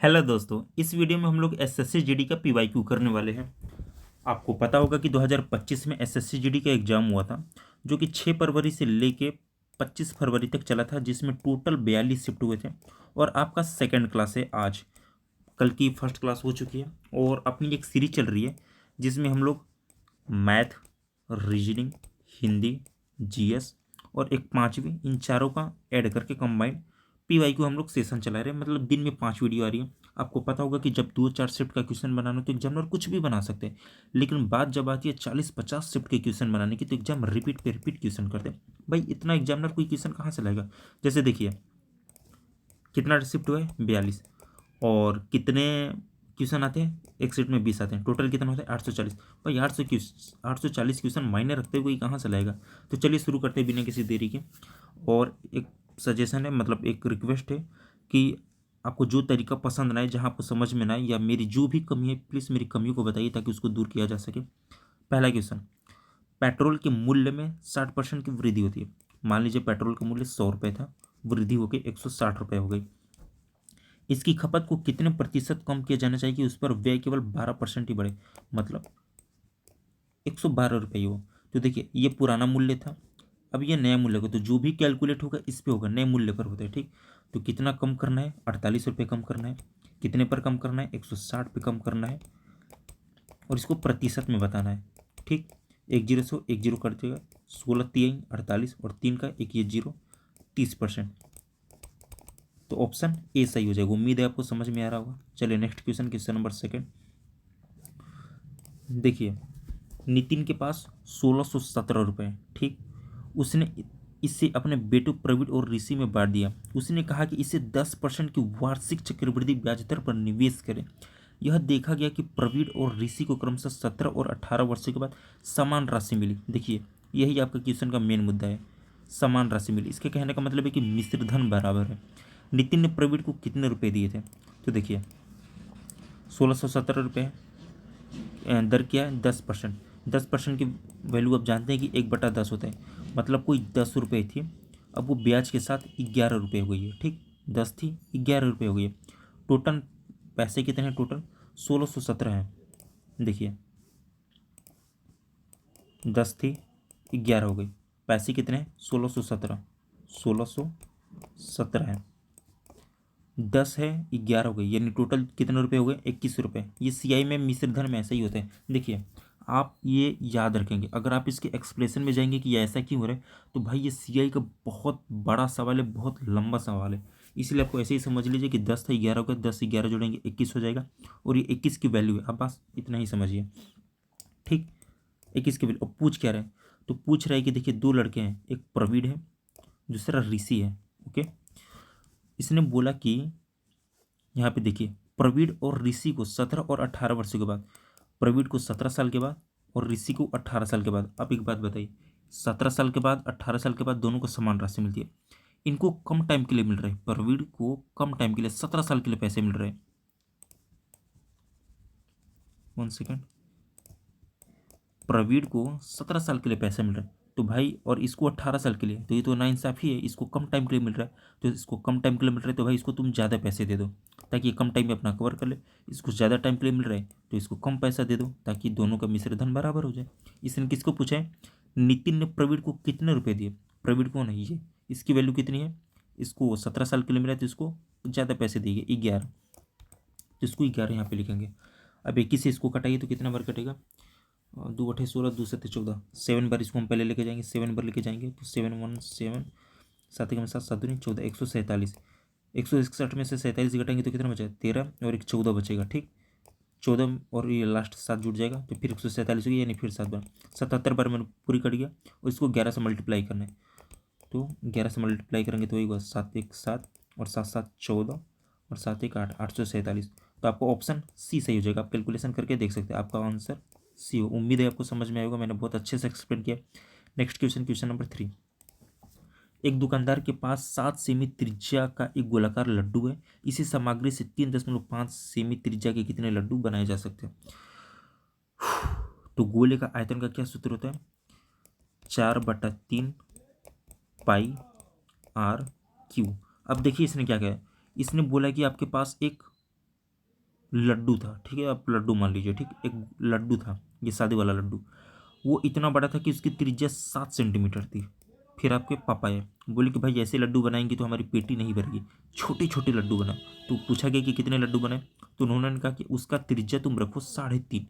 Hello दोस्तों, इस video में हम लोग एसएससी जीडी का पीवाईक्यू करने वाले हैं। आपको पता होगा कि 2025 में एसएससी जीडी का एग्ज़ाम हुआ था, जो कि 6 फरवरी से लेके 25 फरवरी तक चला था, जिसमें टोटल 42 शिफ्ट हुए थे। और आपका सेकंड क्लास है आज। कल की फर्स्ट क्लास हो चुकी है और अपनी एक सीरीज चल रही है जिसमें हम लोग मैथ, रीजनिंग, हिंदी, जीएस और एक पांचवी, इन चारों का ऐड करके कंबाइंड पीवाईक्यू हम लोग सेशन चला रहे हैं। मतलब दिन में 5 वीडियो आ रही है। आपको पता होगा कि जब 2-4 शिफ्ट का क्वेश्चन बनाना तो एग्जामिनर कुछ भी बना सकते हैं, लेकिन बात जब आती है 40-50 शिफ्ट के क्वेश्चन बनाने की तो एग्जाम रिपीट पे रिपीट क्वेश्चन करते हैं। भाई इतना एग्जामिनर कोई क्वेश्चन कहाँ से लाएगा। जैसे देखिए कितना शिफ्ट हुआ है, 42, और कितने क्वेश्चन आते हैं, एक सेट में 20 आते हैं, टोटल कितना होता है 840। भाई 840 क्वेश्चन मायने रखते हुए कहाँ से लाएगा। तो चलिए शुरू करते हैं बिना किसी देरी के। और एक सजेशन है, मतलब एक रिक्वेस्ट है कि आपको जो तरीका पसंद ना आए, जहाँ आपको समझ में ना आए, या मेरी जो भी कमी है प्लीज़ मेरी कमियों को बताइए ताकि उसको दूर किया जा सके। पहला क्वेश्चन, पेट्रोल के मूल्य में 60% की वृद्धि होती है। मान लीजिए पेट्रोल का मूल्य 100 रुपये था, वृद्धि होकर 160 रुपये हो गई। इसकी खपत को कितने प्रतिशत कम किया जाना चाहिए कि उस पर व्यय केवल 12% ही बढ़े, मतलब 112 रुपये हो। तो देखिए ये पुराना मूल्य था, अब ये नया मूल्य होगा, तो जो भी कैलकुलेट होगा इस पे होगा, नए मूल्य पर होता है। ठीक, तो कितना कम करना है, 48 रुपये कम करना है। कितने पर कम करना है, 160 पे कम करना है, और इसको प्रतिशत में बताना है। ठीक, एक जीरो से एक जीरो कट जाएगा, 16 3 48 और 3 का एक ये जीरो, 30%। तो ऑप्शन ए सही हो जाएगा। उम्मीद है आपको समझ में आ रहा होगा। चलिए next question, question number second. देखिए नितिन के पास 1617 रुपये। ठीक, उसने इसे अपने बेटों प्रवीण और ऋषि में बांट दिया। उसने कहा कि इसे 10% की वार्षिक चक्रवृद्धि ब्याज दर पर निवेश करें। यह देखा गया कि प्रवीण और ऋषि को क्रमशः 17 और 18 वर्षों के बाद समान राशि मिली। देखिए यही आपका क्वेश्चन का मेन मुद्दा है, समान राशि मिली। इसके कहने का मतलब है कि मिश्र धन बराबर है। नितिन ने प्रवीण को कितने रुपए दिए थे, तो देखिए 1617 रुपये, दर क्या है 10%। 10% की वैल्यू आप जानते हैं कि 1/10 होता है, मतलब कोई 10 रुपये थी, अब वो ब्याज के साथ 11 रुपये हो गई है। ठीक, 10 थी 11 रुपये हो गई है। टोटल पैसे कितने हैं, टोटल 1617 हैं। देखिए 10 थी 11 हो गई, पैसे कितने हैं 1617, 1617 है। 10 है 11 हो गई, यानी टोटल कितने रुपए हो गए, 21 रुपये। ये सीआई में मिश्र धन में ऐसा ही होता है। देखिए आप ये याद रखेंगे, अगर आप इसके एक्सप्लेनेशन में जाएंगे कि ये ऐसा क्यों हो रहा है, तो भाई ये सीआई का बहुत बड़ा सवाल है, बहुत लंबा सवाल है। इसलिए आपको ऐसे ही समझ लीजिए कि 10 था 11 हो गया, 10 से 11 जोड़ेंगे 21 हो जाएगा, और ये 21 की वैल्यू है। आप बस इतना ही समझिए। ठीक, 21 की वैल्यू। और पूछ क्या रहे हैं, तो पूछ रहा है कि देखिए दो लड़के हैं, एक प्रवीण है, दूसरा ऋषि है। ओके, इसने बोला कि यहाँ पे देखिए प्रवीण और ऋषि को 17 और 18 वर्षों के बाद, प्रवीण को 17 साल के बाद और ऋषि को 18 साल के बाद। आप एक बात बताइए, 17 साल के बाद 18 साल के बाद दोनों को समान राशि मिलती है। इनको कम टाइम के लिए मिल रहा है, प्रवीण को कम टाइम के लिए 17 साल के लिए पैसे मिल रहे हैं। 1 सेकेंड, प्रवीण को 17 साल के लिए पैसे मिल रहे हैं, तो भाई और इसको 18 साल के लिए, तो ये तो नाइंसाफ़ी है। इसको कम टाइम के लिए मिल रहा है, तो इसको कम टाइम के लिए मिल रहा है, तो भाई इसको तुम ज़्यादा पैसे दे दो ताकि ये कम टाइम में अपना कवर कर ले। इसको ज़्यादा टाइम के लिए मिल रहा है तो इसको कम पैसा दे दो ताकि दोनों का मिश्र धन बराबर हो जाए। इसने किसको पूछा है, नितिन ने प्रवीण को कितने रुपये दिए। प्रवीण कौन है, ये इसकी वैल्यू कितनी है, इसको 17 साल के लिए मिला है तो इसको ज़्यादा पैसे दिए 11, तो इसको 11 यहाँ पे लिखेंगे। अब 21 से इसको कटाइए तो कितना बार कटेगा, 2 × 8 = 16, 2 × 7 = 14, 7 बार इसको हम पहले लेके जाएंगे, 7 बार लेके जाएंगे तो 7 × 1 = 7, 7 × 7 = 7 × 14, 147। 161 में से 47 घटाएंगे तो कितना बचेगा, 13, और एक 14 बचेगा। ठीक, 14 और ये लास्ट 7 जुड़ जाएगा तो फिर 147 होगी, यानी फिर 7 बार, 77 बार मैंने पूरी कट गया। और इसको 11 से मल्टीप्लाई करना है, तो 11 से मल्टीप्लाई करेंगे तो वही हुआ 7 × 1 = 7 और 7 × 7 = 14 और 7 × 1 = 8, 847। तो आपको ऑप्शन सी सही हो जाएगा। आप कैलकुलेशन करके देख सकते हैं, आपका आंसर सी हो। उम्मीद है आपको समझ में आएगा, मैंने बहुत अच्छे से एक्सप्लेन किया। Next question, question number 3। एक दुकानदार के पास 7 सेमी त्रिज्या का एक गोलाकार लड्डू है। इसी सामग्री से 3.5 सेमी त्रिज्या के कितने लड्डू बनाए जा सकते हैं। तो गोले का आयतन का क्या सूत्र होता है, 4/3 पाई आर क्यू। अब देखिए इसने क्या कहा है, इसने बोला कि आपके पास एक लड्डू था, ठीक है, आप लड्डू मान लीजिए, ठीक, एक लड्डू था, ये शादी वाला लड्डू, वो इतना बड़ा था कि उसकी त्रिज्या 7 सेंटीमीटर थी। फिर आपके पापा आए, बोले कि भाई ऐसे लड्डू बनाएंगे तो हमारी पेटी नहीं भरेगी, छोटे छोटे लड्डू बनाओ। तो पूछा गया कि कितने लड्डू बनाए, तो उन्होंने कहा कि उसका त्रिज्या तुम रखो 3.5,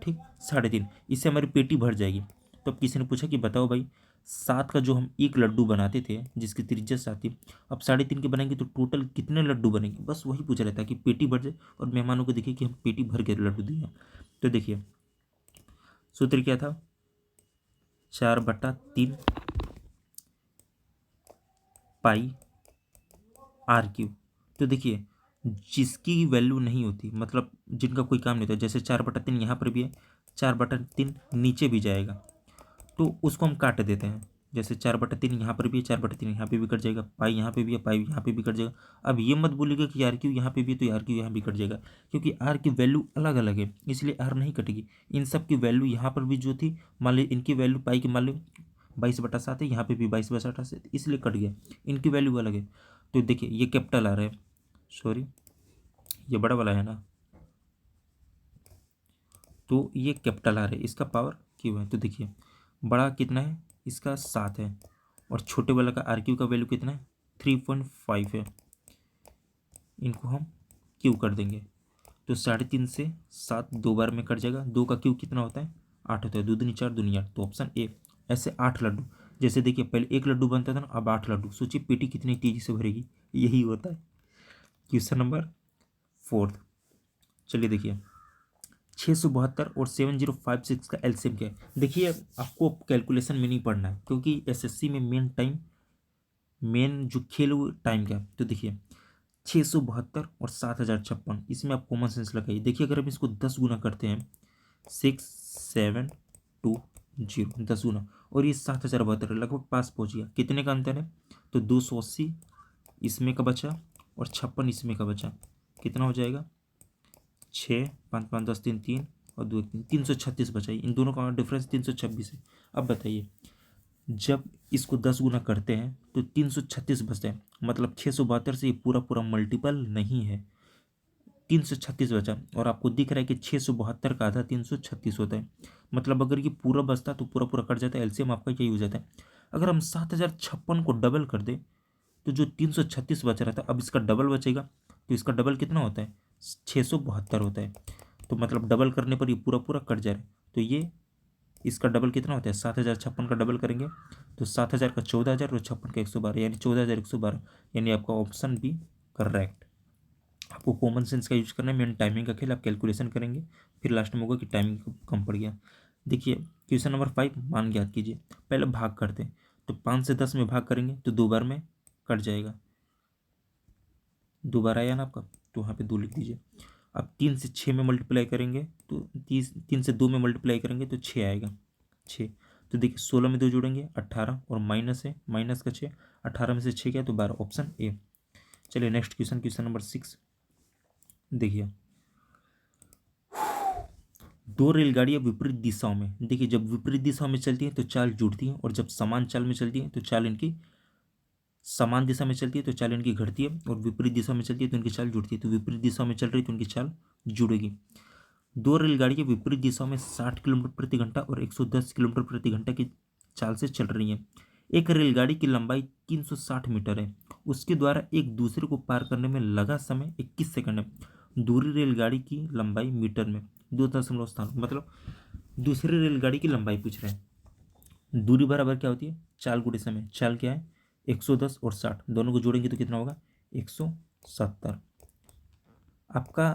ठीक, 3.5, इससे हमारी पेटी भर जाएगी। तो अब किसी ने पूछा कि बताओ भाई, 7 का जो हम एक लड्डू बनाते थे जिसकी त्रिज्या 7 थी, अब 3.5 के बनाएंगे तो टोटल कितने लड्डू बनेंगे, बस वही पूछ रहा था कि पेटी भर जाए और मेहमानों को देखिए कि हम पेटी भर के लड्डू दिए। तो देखिए सूत्र क्या था, 4/3 पाई आर क्यूब। तो देखिए जिसकी वैल्यू नहीं होती, मतलब जिनका कोई काम नहीं होता, जैसे 4/3 यहाँ पर भी है, 4/3 नीचे भी जाएगा, तो उसको हम काट देते हैं। जैसे 4/3 यहाँ पर भी है, 4/3 यहाँ पे भी कट जाएगा, पाई यहाँ पे भी है, पाई यहाँ पे भी कट जाएगा। अब ये मत बोलिएगा कि आर क्यू यहाँ पे भी है तो आर क्यू यहाँ भी कट जाएगा, क्योंकि आर की वैल्यू अलग अलग है, इसलिए आर नहीं कटेगी। इन सब की वैल्यू यहाँ पर भी जो थी, मान ली इनकी वैल्यू पाई की मान ली 22/7 है, यहाँ पे भी 22/7, इसलिए कट गया, इनकी वैल्यू अलग है। तो देखिए ये कैपिटल आ रहा है, सॉरी ये बड़ा वाला है ना, तो ये कैपिटल आ रहा है, इसका पावर क्यू है। तो देखिए बड़ा कितना है, इसका 7 है, और छोटे वाला का आर क्यू का वैल्यू कितना है, 3.5 है। इनको हम क्यू कर देंगे, तो 3.5 से 7 दो बार में कट जाएगा, 2 का क्यू कितना होता है, 8 होता है, 2 दूनी 4 दूनी 8, तो ऑप्शन ए। ऐसे 8 लड्डू, जैसे देखिए पहले एक लड्डू बनता था ना, अब 8 लड्डू, सोचिए पेटी कितनी तेजी से भरेगी, यही होता है। Question number 4। चलिए देखिए 672 और 7056 का एलसीएम क्या है। देखिए आपको कैलकुलेशन में नहीं पढ़ना है, क्योंकि एसएससी में मेन जो खेल वो टाइम का है। तो देखिए 672 और 7056, इसमें आप कॉमन सेंस लगाइए। देखिए अगर हम इसको 10 गुना करते हैं, 6720, 10 गुना, और ये 7072 लगभग पास पहुंच गया, कितने का अंतर है, तो 280 इसमें का बचा और 56 इसमें का बचा, कितना हो जाएगा, 6 5 5 10 3 3 और 2 1 3, 336 बचा। इन दोनों का डिफरेंस 326 है। अब बताइए जब इसको 10 गुना करते हैं तो 336 बचता है, मतलब 672 से ये पूरा पूरा मल्टीपल नहीं है, 336 बचा, और आपको दिख रहा है कि 672 का आधा 336 होता है, मतलब अगर ये पूरा बचता तो पूरा पूरा कट जाता है, एलसीएम आपका यही हो जाता है। अगर हम 7056 को डबल कर दें तो जो 336 बच रहा था अब इसका डबल बचेगा, तो इसका डबल कितना होता है, 672 होता है, तो मतलब डबल करने पर ये पूरा पूरा कट जा रहा है। तो ये इसका डबल कितना होता है, 7056 का डबल करेंगे तो 7000 का 14000 और 56 का 112, यानी 14112, यानी आपका ऑप्शन बी करेक्ट। आपको कॉमन सेंस का यूज करना है, मेन टाइमिंग का खेल, आप कैलकुलेशन करेंगे फिर लास्ट में होगा कि टाइमिंग कम पड़ गया। देखिए क्वेश्चन नंबर 5, मान ज्ञात कीजिए। पहले भाग करते हैं, तो 5 से 10 में भाग करेंगे तो 2 बार में कट जाएगा, 2 बार आया ना आपका, तो वहाँ पे 2 लिख दीजिए। अब 3 से 6 में मल्टीप्लाई करेंगे तो 3 से 2 में मल्टीप्लाई करेंगे तो 6 आएगा, 6। तो देखिए 16 में 2 जोड़ेंगे 18, और माइनस है, माइनस का 6, 18 में से 6 गया तो 12, ऑप्शन ए। चलिए नेक्स्ट क्वेश्चन, क्वेश्चन नंबर 6। देखिए 2 रेलगाड़ियाँ विपरीत दिशाओं में, देखिए जब विपरीत दिशाओं में चलती हैं तो चाल जुड़ती है, और जब समान चाल में चलती है तो चाल इनकी समान दिशा में चलती है तो चाल इनकी घटती है, और विपरीत दिशा में चलती है तो इनकी चाल जुड़ती है। तो विपरीत दिशा में चल रही है तो इनकी चाल जुड़ेगी। 2 रेलगाड़ियाँ विपरीत दिशा में 60 किलोमीटर प्रति घंटा और 110 किलोमीटर प्रति घंटा की चाल से चल रही हैं। एक रेलगाड़ी की लंबाई 360 मीटर है, उसके द्वारा एक दूसरे को पार करने में लगा समय 21 सेकंड है। दूसरी रेलगाड़ी की लंबाई मीटर में 2.स्थान, मतलब दूसरी रेलगाड़ी की लंबाई पूछ रहे हैं। दूरी बराबर क्या होती है, चाल गुणे समय, चाल क्या है 110 और 60, दोनों को जोड़ेंगे तो कितना होगा 170। आपका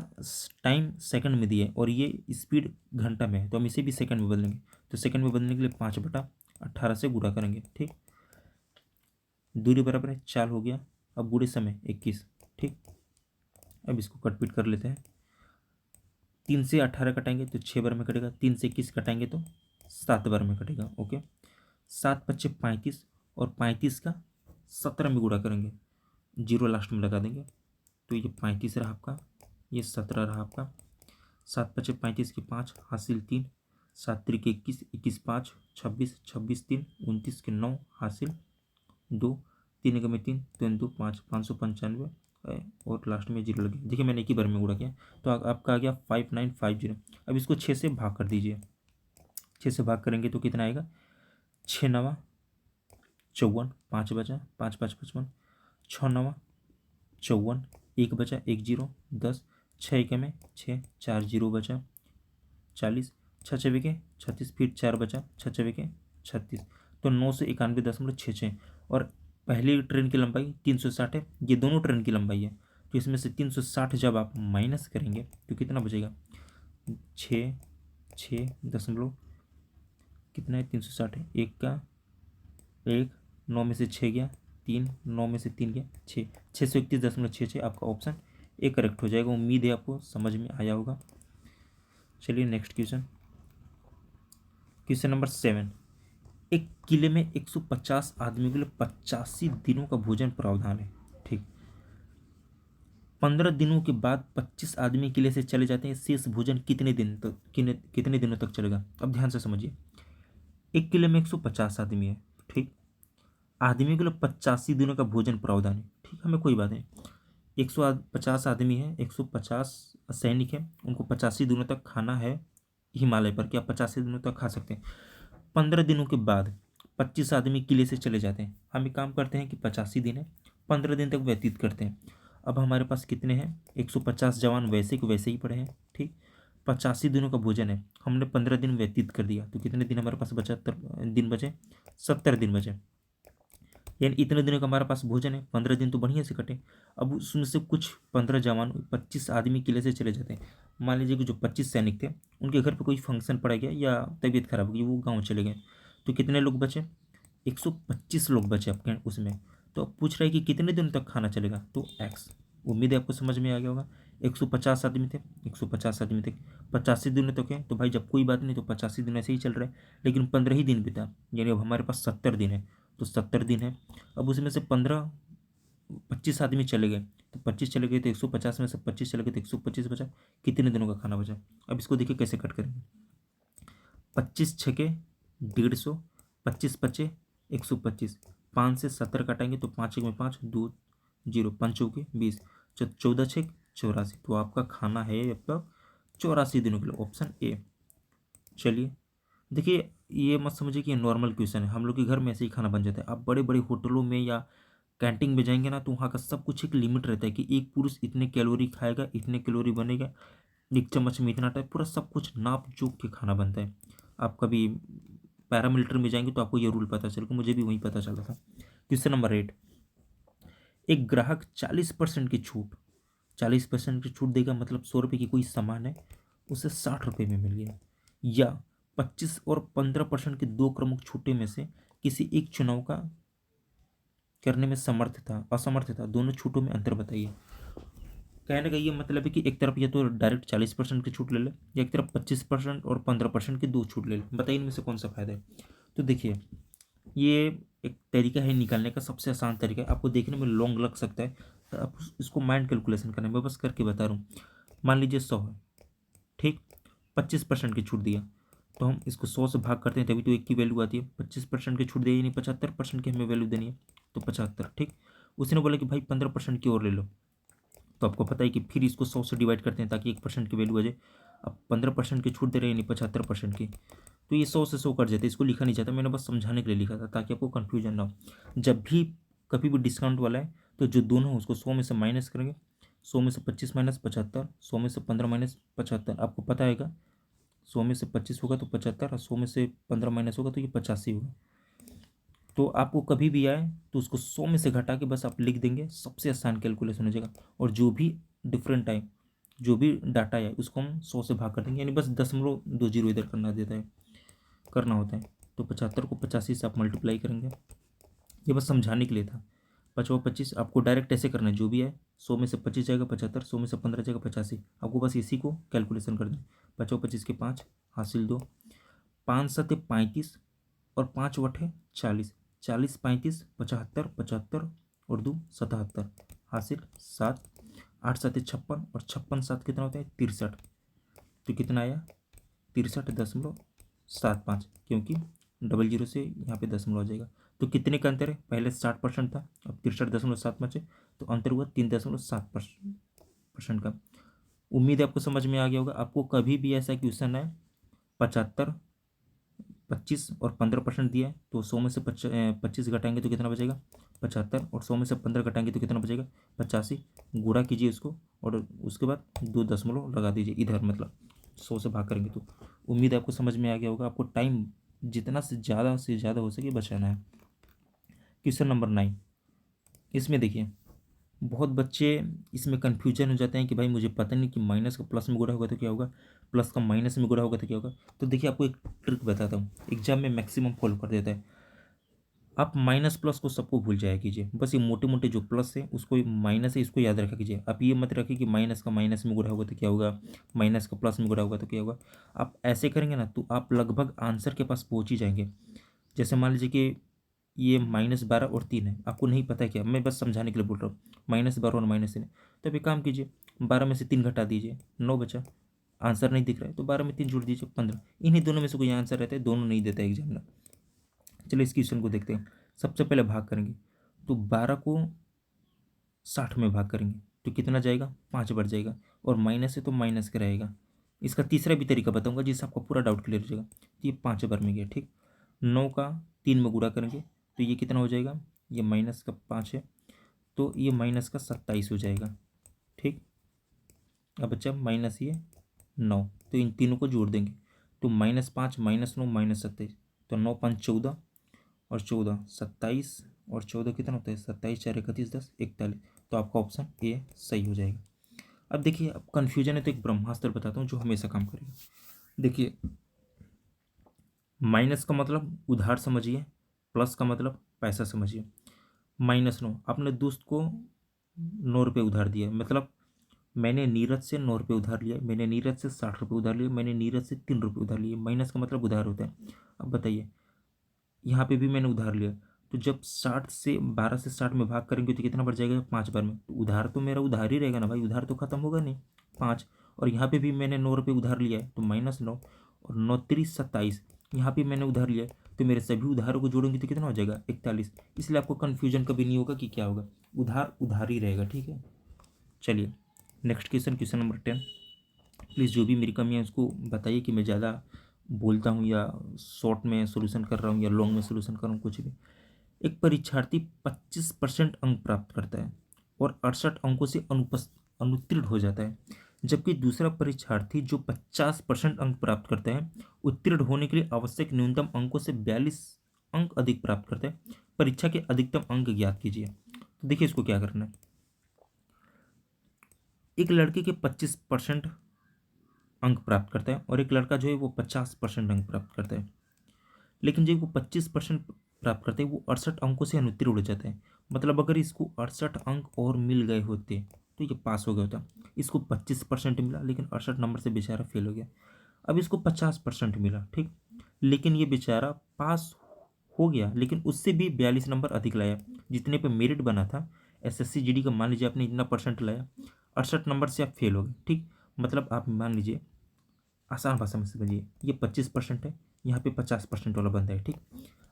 टाइम सेकंड में दिया है और ये स्पीड घंटा में है, तो हम इसे भी सेकंड में बदलेंगे, तो सेकंड में बदलने के लिए 5/18 से गुणा करेंगे, ठीक। दूरी बराबर है चाल हो गया, अब गुणे समय 21, ठीक। अब इसको कटपीट कर लेते हैं, 3 से 18 कटाएंगे तो 6 बार में कटेगा, 3 से 21 कटाएंगे तो 7 बार में कटेगा, ओके। 7×5 = 35, और 35 का 17 में गुणा करेंगे, जीरो लास्ट में लगा देंगे, तो ये 35 रहा आपका, ये 17 रहा आपका। 7×5 = 35 के 5 हासिल 3, 7×3 = 21, 21 5 26, 26 3 29 के 9 हासिल 2, 3 × 3 3 2 5, 595, और लास्ट में जीरो लगे। देखिए मैंने एक ही बार में गुणा किया, तो आपका आ गया 5950। अब इसको 6 से भाग कर दीजिए। 6 से भाग करेंगे तो कितना आएगा, 6 नवा 54, 5 बचा, 5 5 55, 6 नवा 54, 1 बचा, 1 जीरो 10, 6 एक में 6, 4 जीरो बचा 40, 6 छः के 36, फिर 4 बचा, 6 छः के 36, तो 991.66। और पहली ट्रेन की लंबाई 360 है, ये दोनों ट्रेन की लंबाई है, तो इसमें से 360 जब आप माइनस करेंगे तो कितना बचेगा, 6 कितना है, 360 है, एक का एक, 9 में से 6 गया 3, 9 में से 3 गया 6, 631.66 आपका ऑप्शन ए करेक्ट हो जाएगा। उम्मीद है आपको समझ में आया होगा। चलिए नेक्स्ट क्वेश्चन, क्वेश्चन नंबर 7। एक किले में 150 आदमी के लिए 85 दिनों का भोजन प्रावधान है, ठीक। 15 दिनों के बाद 25 आदमी किले से चले जाते हैं, शेष भोजन कितने दिनों तक चलेगा। अब ध्यान से समझिए, एक किले में 150 आदमी है, ठीक। आदमी के लिए 85 दिनों का भोजन प्रावधान है, ठीक। हमें कोई बात नहीं, 150 आदमी है, 150 सैनिक है, उनको 85 दिनों तक खाना है हिमालय पर, क्या 85 दिनों तक खा सकते हैं। 15 दिनों के बाद 25 आदमी किले से चले जाते हैं। हम एक काम करते हैं कि 85 दिन है, 15 दिन तक व्यतीत करते हैं। अब हमारे पास कितने हैं, 150 जवान वैसे के वैसे ही पड़े हैं, ठीक। 85 दिनों का भोजन है, हमने 15 दिन व्यतीत कर दिया, तो कितने दिन हमारे पास 75 दिन बचे, 70 दिन बचे। यानी इतने दिनों का हमारे पास भोजन है, 15 दिन तो बढ़िया से कटे। अब उसमें से कुछ 15 जवान 25 आदमी किले से चले जाते हैं। मान लीजिए कि जो 25 सैनिक थे उनके घर पे कोई फंक्शन पड़ गया या तबीयत खराब हो गई, वो गाँव चले गए, तो कितने लोग बचे, 125 लोग बचे आपके उसमें। तो अब पूछ रहा है कि कितने दिन तक खाना चलेगा, तो एक्स। उम्मीद है आपको समझ में आ गया होगा। 150 आदमी थे, 150 आदमी थे, 85 दिनों तक है, तो भाई जब कोई बात नहीं, तो 85 दिन ऐसे ही चल रहा है, लेकिन 15 ही दिन बीता, यानी अब हमारे पास 70 दिन है, तो 70 दिन है। अब उसमें से 25 आदमी चले गए, तो 25 चले गए तो 150 में से 25 चले गए तो 125 बचा, कितने दिनों का खाना बचा। अब इसको देखिए कैसे कट करेंगे, 25 छके 150, 25 पचे 125, 5 से 70 काटेंगे तो 5 एक में 5, 2 जीरो, 5 चौके 20, 14 छः 84, तो आपका खाना है आपका 84 दिनों के लिए, ऑप्शन ए। चलिए देखिए, ये मत समझिए कि ये नॉर्मल क्वेश्चन है, हम लोग के घर में ऐसे ही खाना बन जाता है। आप बड़े बड़े होटलों में या कैंटीन में जाएंगे ना, तो वहाँ का सब कुछ एक लिमिट रहता है कि एक पुरुष इतने कैलोरी खाएगा, इतने कैलोरी बनेगा, एक चम्मच में इतना टाइप, पूरा सब कुछ नाप जोख के खाना बनता है। आप कभी पैरामिलिट्री में जाएंगे तो आपको ये रूल पता चलेगा, मुझे भी वहीं पता चला था। क्वेश्चन नंबर 8, एक ग्राहक 40% की छूट, 40% की छूट देगा, मतलब 100 रुपये की कोई सामान है उसे 60 रुपये में मिल गया, या 25 और 15% की दो प्रमुख छूटे में से किसी एक चुनाव का करने में असमर्थ था, दोनों छूटों में अंतर बताइए। कहने का ये मतलब है कि एक तरफ ये तो डायरेक्ट 40% की छूट ले ले, या एक तरफ 25% और 15% की दो छूट ले ले, बताइए इनमें से कौन सा फायदा है। तो देखिए, ये एक तरीका है निकालने का, सबसे आसान तरीका है, आपको देखने में लॉन्ग लग सकता है, तो आप इसको माइंड कैलकुलेशन करने में बस करके बता रहा हूँ। मान लीजिए 100 है, ठीक, 25% की छूट दिया, तो हम इसको 100 से भाग करते हैं, तभी तो एक की वैल्यू आती है। 25% की छूट दी, यानी 75% की हमें वैल्यू देनी है, तो 75, ठीक। उसने बोला कि भाई 15% की और ले लो, तो आपको पता है कि फिर इसको 100 से डिवाइड करते हैं ताकि 1% की वैल्यू आ जाए। अब 15% की छूट दे रहे हैं, यानी 75% की, तो ये 100 से 100 कट जाते हैं, इसको लिखा नहीं चाहता, मैंने बस समझाने के लिए लिखा था ताकि आपको कन्फ्यूजन ना हो। जब भी कभी भी डिस्काउंट वाला है तो जो दोनों है उसको 100 में से माइनस करेंगे, 100 में से 25 माइनस 75, 100 में से 15 माइनस 75, आपको पता है 100 में से 25 होगा तो 75, और 100 में से 15 माइनस होगा तो ये 85 होगा। तो आपको कभी भी आए तो उसको 100 में से घटा के बस आप लिख देंगे, सबसे आसान कैलकुलेशन हो जाएगा। और जो भी डिफरेंट आए, जो भी डाटा आए उसको हम 100 से भाग कर देंगे, यानी बस 0.20 इधर करना होता है। तो 75 को 85 से आप मल्टीप्लाई करेंगे, ये बस समझाने के लिए था। 5×25 आपको डायरेक्ट ऐसे करना है, जो भी है 100 में से 25 जाएगा 75, 100 में से 15 जाएगा 85, आपको बस इसी को कैलकुलेशन कर दें। 5×25 के 5 हासिल 2, 5 7 35 और 5 8 40, 40 35 75 75 और 2 77 हासिल 7, 8 7 56 और 56 7 कितना होता है 63, तो कितना आया 63.75, क्योंकि 00 से यहाँ पे दशमलव आ जाएगा। तो कितने का अंतर है, पहले 60% था, अब 63.75 है, तो अंतर हुआ 3.7% का। उम्मीद है आपको समझ में आ गया होगा। आपको कभी भी ऐसा क्वेश्चन है 75, 25 और 15% दिया है, तो 100 में से 25 घटाएंगे तो कितना बचेगा 75, और 100 में से 15 घटाएंगे तो कितना बचेगा 85। गुणा कीजिए उसको और उसके बाद 2 दशमलव लगा दीजिए इधर, मतलब 100 से भाग करेंगे तो। उम्मीद है आपको समझ में आ गया होगा। आपको टाइम जितना से ज़्यादा हो सके बचाना है। क्वेश्चन नंबर 9, इसमें देखिए बहुत बच्चे इसमें कन्फ्यूजन हो जाते हैं कि भाई मुझे पता नहीं कि माइनस का प्लस में गुणा होगा तो क्या होगा, प्लस का माइनस में गुणा होगा तो क्या होगा। तो देखिए आपको एक ट्रिक बताता हूँ, एग्जाम में मैक्सिमम फॉलो कर देता है। आप माइनस प्लस को सबको भूल जाया कीजिए, बस ये मोटे मोटे जो प्लस है उसको, माइनस है इसको याद रखा कीजिए। आप ये मत रखिए कि माइनस का माइनस में गुणा होगा तो क्या होगा, माइनस का प्लस में गुणा होगा तो क्या होगा। आप ऐसे करेंगे ना तो आप लगभग आंसर के पास पहुँच ही जाएंगे। जैसे मान लीजिए कि ये -12 और 3 है, आपको नहीं पता है क्या, मैं बस समझाने के लिए बोल रहा हूँ। -12 और -3 है, तो एक काम कीजिए 12 में से 3 घटा दीजिए, 9 बचा। आंसर नहीं दिख रहा है तो 12 में 3 जोड़ दीजिए, 15। इन्हीं दोनों में से कोई आंसर रहता है, दोनों नहीं देता है एग्जामिनर। चलिए इस क्वेश्चन को देखते हैं। सबसे पहले भाग करेंगे तो 12 को 60 में भाग करेंगे तो कितना जाएगा, 5 बढ़ जाएगा, और माइनस है तो माइनस का रहेगा। इसका तीसरा भी तरीका बताऊंगा जिससे आपका पूरा डाउट क्लियर हो जाएगा। तो ये 5 बार में गया, ठीक। 9 का 3 में गुणा करेंगे तो ये कितना हो जाएगा, ये माइनस का 5 है तो ये माइनस का 27 हो जाएगा, ठीक। अब बच्चा माइनस ये 9, तो इन तीनों को जोड़ देंगे तो -5 -9 -27, तो 9 5 14 और 14 27, और 14 कितना होता है 27 4 31 10 41, तो आपका ऑप्शन ए सही हो जाएगा। अब देखिए, अब कन्फ्यूजन है तो एक ब्रह्मास्त्र बताता हूँ जो हमेशा काम करेगा। देखिए, माइनस का मतलब उधार समझिए, प्लस का मतलब पैसा समझिए। -9, अपने दोस्त को 9 रुपये उधार दिया, मतलब मैंने नीरज से 9 रुपये उधार लिया, मैंने नीरज से 60 रुपये उधार लिए, मैंने नीरज से 3 रुपये उधार लिए। माइनस का मतलब उधार होता है। अब बताइए, यहाँ पे भी मैंने उधार लिया, तो जब 12 से 60 में भाग करेंगे तो कितना बढ़ जाएगा 5 बार में, तो उधार तो मेरा उधार ही रहेगा ना भाई, उधार तो खत्म होगा नहीं, 5। और यहाँ पे भी मैंने 9 रुपये उधार लिया है तो -9, और 9 3 27, यहाँ पे मैंने उधार लिया है तो मेरे सभी उधारों को जोड़ेंगे तो कितना हो जाएगा 41। इसलिए आपको कन्फ्यूजन कभी नहीं होगा कि क्या होगा, उधार उधार ही रहेगा, ठीक है। चलिए next question, question number 10। Please जो भी मेरी कमी है उसको बताइए कि मैं ज़्यादा बोलता हूँ या शॉर्ट में सोल्यूशन कर रहा हूँ या लॉन्ग में सोल्यूशन कर रहा हूँ, कुछ भी। एक परीक्षार्थी 25% अंक प्राप्त करता है और 68 अंकों से अनुत्तीर्ण हो जाता है, जबकि दूसरा परीक्षार्थी जो 50% अंक प्राप्त करता है उत्तीर्ण होने के लिए आवश्यक न्यूनतम अंकों से 42 अंक अधिक प्राप्त करता है। परीक्षा के अधिकतम अंक ज्ञात कीजिए। तो देखिए इसको क्या करना है। एक लड़के के 25% अंक प्राप्त करता है और एक लड़का जो है वो 50% अंक प्राप्त करता है, लेकिन जब वो 25% प्राप्त करते हैं वो 68 अंकों से अनुत्तीर्ण हो जाता है। मतलब अगर इसको 68 अंक और मिल गए होते तो ये पास हो गया होता। इसको 25% मिला लेकिन 68 नंबर से बेचारा फेल हो गया। अब इसको 50% मिला, ठीक, लेकिन ये बेचारा पास हो गया लेकिन उससे भी 42 नंबर अधिक लाया, जितने पे मेरिट बना था। एसएससी जीडी का मान लीजिए आपने इतना परसेंट लाया, 68 नंबर से आप फेल हो गए, ठीक। मतलब आप मान लीजिए, आसान भाषा में समझिए, ये 25% है, यहाँ पे 50% वाला बंदा है, ठीक।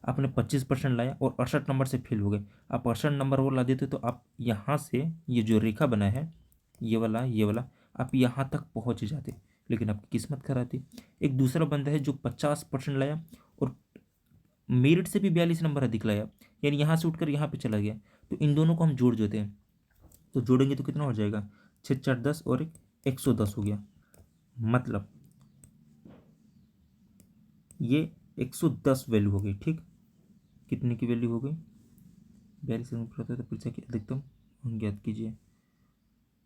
आपने 25% लाया और 68 नंबर से फेल हो गए। आप 68 नंबर और ला देते तो आप यहाँ से ये जो रेखा बना है, ये वाला, आप यहाँ तक पहुँच जाते, लेकिन आपकी किस्मत खराब थी। एक दूसरा बंदा है जो 50% लाया और मेरिट से भी 42 नंबर अधिक लाया, यानी यहाँ से उठकर यहाँ पे चला गया। तो इन दोनों को हम जोड़ देते हैं, तो जोड़ेंगे तो कितना हो जाएगा 6 4 10 और 110 हो गया। मतलब ये 110 वैल्यू हो गई, ठीक। कितने की वैल्यू हो गई 42 अंक तो परीक्षा की अधिकतम अंक ज्ञात कीजिए।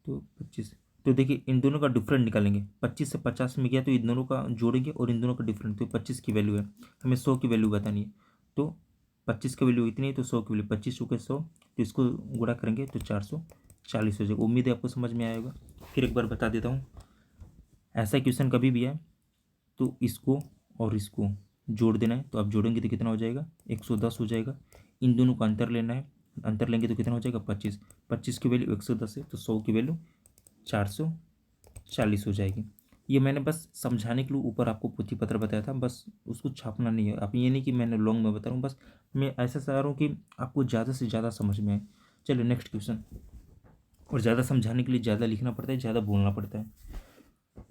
तो 25, तो देखिए इन दोनों का डिफरेंट निकालेंगे, 25 से 50 में गया तो इन दोनों का जोड़ेंगे और इन दोनों का डिफरेंट, तो 25 की वैल्यू है, हमें 100 की वैल्यू बतानी है। तो 25 की वैल्यू इतनी है तो 100 की वैल्यू 25 चुके 100, तो इसको गुणा करेंगे तो 440 हो जाएगा। उम्मीद है आपको समझ में आएगा। फिर एक बार बता देता हूँ, ऐसा क्वेश्चन कभी भी आए तो इसको और इसको जोड़ देना है, तो आप जोड़ेंगे तो कितना हो जाएगा 110 हो जाएगा। इन दोनों का अंतर लेना है, अंतर लेंगे तो कितना हो जाएगा 25, 25 की वैल्यू 110 है तो 100 की वैल्यू 440 हो जाएगी। ये मैंने बस समझाने के लिए ऊपर आपको पुथी पत्र बताया था, बस उसको छापना नहीं है। आप ये नहीं कि मैंने लॉन्ग में बता रहा हूँ, बस मैं ऐसा चाह रहा हूँ कि आपको ज़्यादा से ज़्यादा समझ में आए। चलिए नेक्स्ट क्वेश्चन। और ज़्यादा समझाने के लिए ज़्यादा लिखना पड़ता है, ज़्यादा बोलना पड़ता है।